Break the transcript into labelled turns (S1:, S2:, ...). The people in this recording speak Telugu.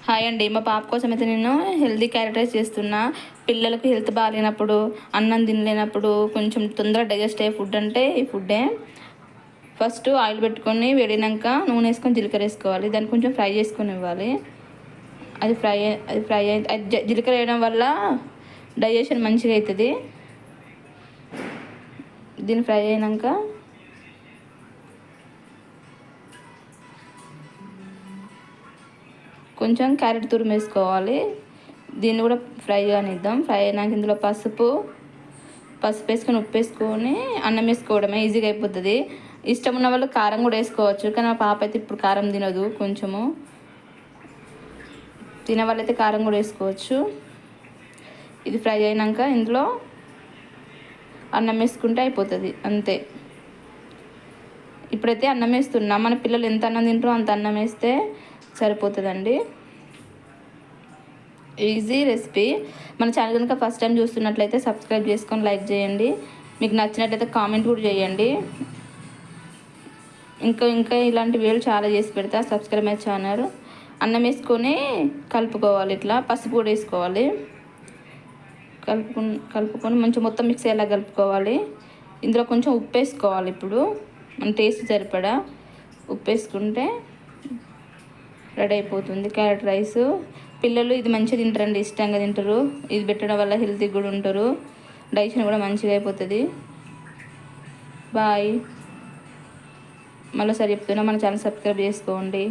S1: హాయ్ అండి, మా పాప కోసం అయితే నేను హెల్తీ క్యారెట్ రైస్ చేస్తున్నా. పిల్లలకు హెల్త్ బాగాలేనప్పుడు, అన్నం తినలేనప్పుడు కొంచెం తొందరగా డైజెస్ట్ అయ్యే ఫుడ్ అంటే ఈ ఫుడ్డే. ఫస్ట్ ఆయిల్ పెట్టుకొని వేడినాక నూనె వేసుకొని జీలకర్ర వేసుకోవాలి. దాన్ని కొంచెం ఫ్రై చేసుకొని ఇవ్వాలి. అది ఫ్రై జీలకర్ర వేయడం వల్ల డైజెషన్ మంచిగా అవుతుంది. దీన్ని ఫ్రై అయినాక కొంచెం క్యారెట్ తురుము వేసుకోవాలి. దీన్ని కూడా ఫ్రై కానిద్దాం. ఫ్రై అయినాక ఇందులో పసుపు వేసుకొని ఉప్పు వేసుకొని అన్నం వేసుకోవడమే, ఈజీగా అయిపోతుంది. ఇష్టం ఉన్న వాళ్ళు కారం కూడా వేసుకోవచ్చు, కానీ మా పాప అయితే ఇప్పుడు కారం తినదు. కొంచెము తినే వాళ్ళైతే కారం కూడా వేసుకోవచ్చు. ఇది ఫ్రై అయినాక ఇందులో అన్నం వేసుకుంటే అయిపోతుంది, అంతే. ఇప్పుడైతే అన్నం వేస్తున్నా. మన పిల్లలు ఎంత అన్నం తింటారో అంత అన్నం వేస్తే సరిపోతుందండి. Easy recipe. మన ఛానల్ కనుక ఫస్ట్ టైం చూస్తున్నట్లయితే సబ్స్క్రైబ్ చేసుకొని లైక్ చేయండి. మీకు నచ్చినట్లయితే కామెంట్ కూడా చేయండి. ఇంకా ఇలాంటి వీడియోలు చాలా చేసి పెడతా. Subscribe my channel. అన్నం వేసుకొని కలుపుకోవాలి. ఇట్లా పసుపు కూడా వేసుకోవాలి. కలుపుకొని మంచిగా మొత్తం మిక్స్ అయ్యేలా కలుపుకోవాలి. ఇందులో కొంచెం ఉప్పు వేసుకోవాలి. ఇప్పుడు మన టేస్ట్ సరిపడా ఉప్పు వేసుకుంటే రెడీ అయిపోతుంది క్యారెట్ రైస్. పిల్లలు ఇది మంచిగా తింటారండి, ఇష్టంగా తింటారు. ఇది పెట్టడం వల్ల హెల్తీ కూడా ఉంటారు, డైజెషన్ కూడా మంచిగా అయిపోతుంది. బాయ్. మళ్ళీ సరి చెప్తున్నా, మన ఛానల్ సబ్స్క్రైబ్ చేసుకోండి.